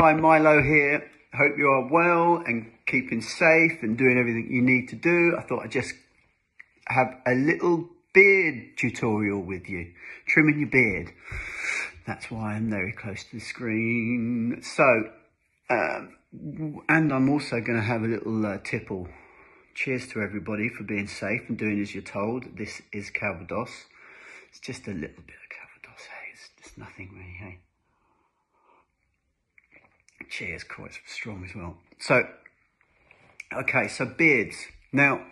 Hi, Milo here. Hope you are well and keeping safe and doing everything you need to do. I thought I'd just have a little beard tutorial with you. Trimming your beard. That's why I'm very close to the screen. So, and I'm also going to have a little tipple. Cheers to everybody for being safe and doing as you're told. This is Calvados. It's just a little bit of Calvados, hey? It's nothing really, hey? Cheers, quite strong as well. So, okay, so beards. Now,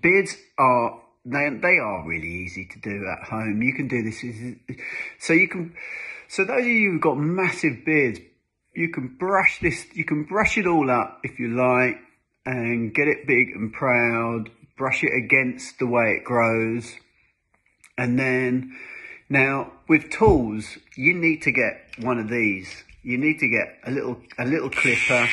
beards are, they are really easy to do at home. You can do this, so those of you who've got massive beards, you can brush it all up if you like, and get it big and proud, brush it against the way it grows. And then, now, with tools, you need to get one of these. You need to get a little clipper.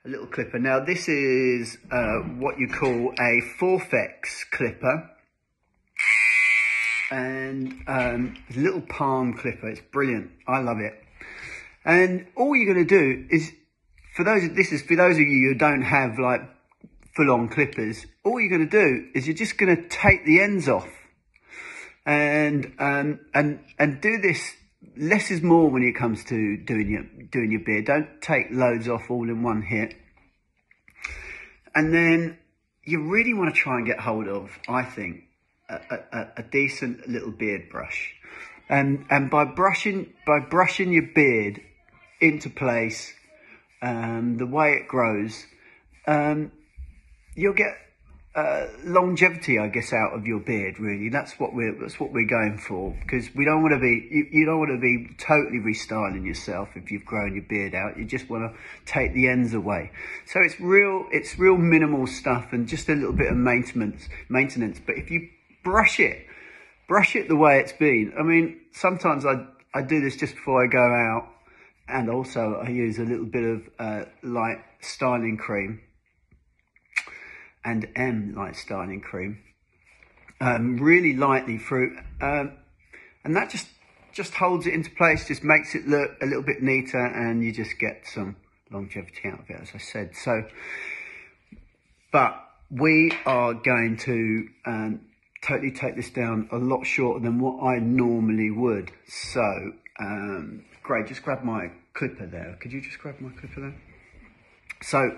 A little clipper. Now, this is what you call a Forfex clipper. And a little palm clipper. It's brilliant. I love it. And all you're going to do is, for those of you who don't have like full-on clippers, all you're going to do is you're just going to take the ends off. And do this. Less is more when it comes to doing your beard. Don't take loads off all in one hit. And then you really want to try and get hold of, I think, a decent little beard brush. And by brushing your beard into place, the way it grows, you'll get longevity, I guess, out of your beard. Really, that's what we're going for, because we don't want to be, you don't want to be totally restyling yourself if you've grown your beard out. You just want to take the ends away. So it's real minimal stuff and just a little bit of maintenance. But if you brush it the way it's been. I mean, sometimes I do this just before I go out, and also I use a little bit of light styling cream. And light styling cream, really lightly through, and that just holds it into place, just makes it look a little bit neater, and you just get some longevity out of it, as I said. So, but we are going to totally take this down a lot shorter than what I normally would. So, great, just grab my clipper there. Could you just grab my clipper there? So,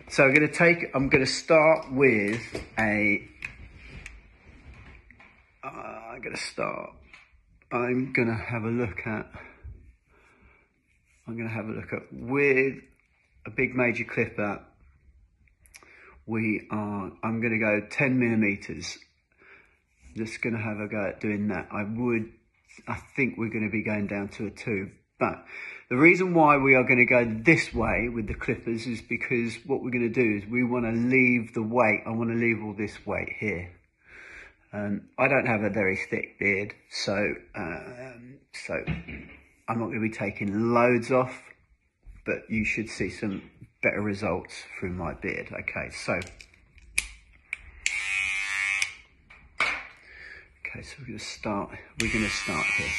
so I'm going to start with I'm going to have a look at with a big major clipper. I'm going to go 10 millimeters. Just going to have a go at doing that. I think we're going to be going down to a 2. But the reason why we are going to go this way with the clippers is because what we're going to do is we want to leave the weight. I want to leave all this weight here. I don't have a very thick beard, so I'm not going to be taking loads off, but you should see some better results through my beard. Okay, so we're going to start here.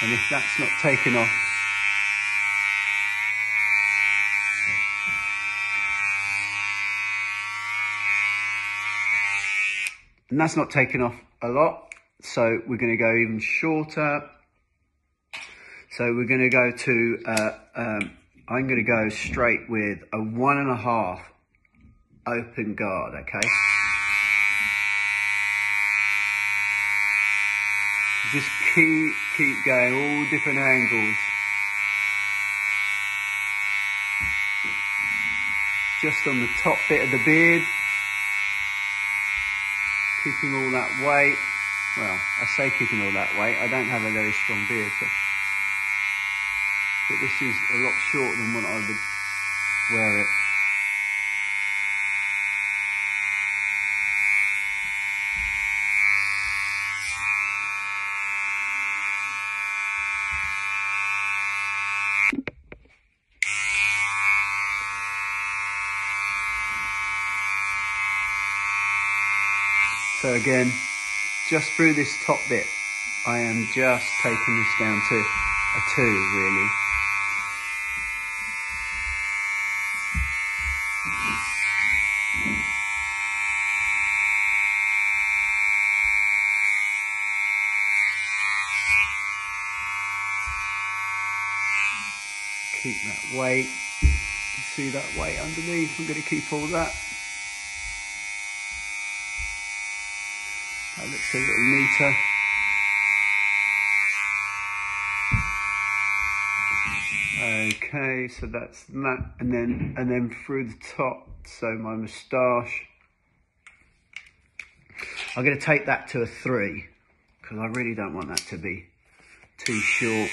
And if that's not taken off, a lot, so we're going to go even shorter. So we're going to go to, I'm going to go straight with a 1.5 open guard, okay? Just keep going, all different angles. Just on the top bit of the beard. Keeping all that weight. Well, I say keeping all that weight. I don't have a very strong beard, but this is a lot shorter than what I would wear it. So again, just through this top bit, I am just taking this down to a 2 really. Keep that weight. You see that weight underneath? I'm going to keep all that. That looks a little neater. Okay, so that's that, and then through the top, so my moustache. I'm going to take that to a 3 because I really don't want that to be too short.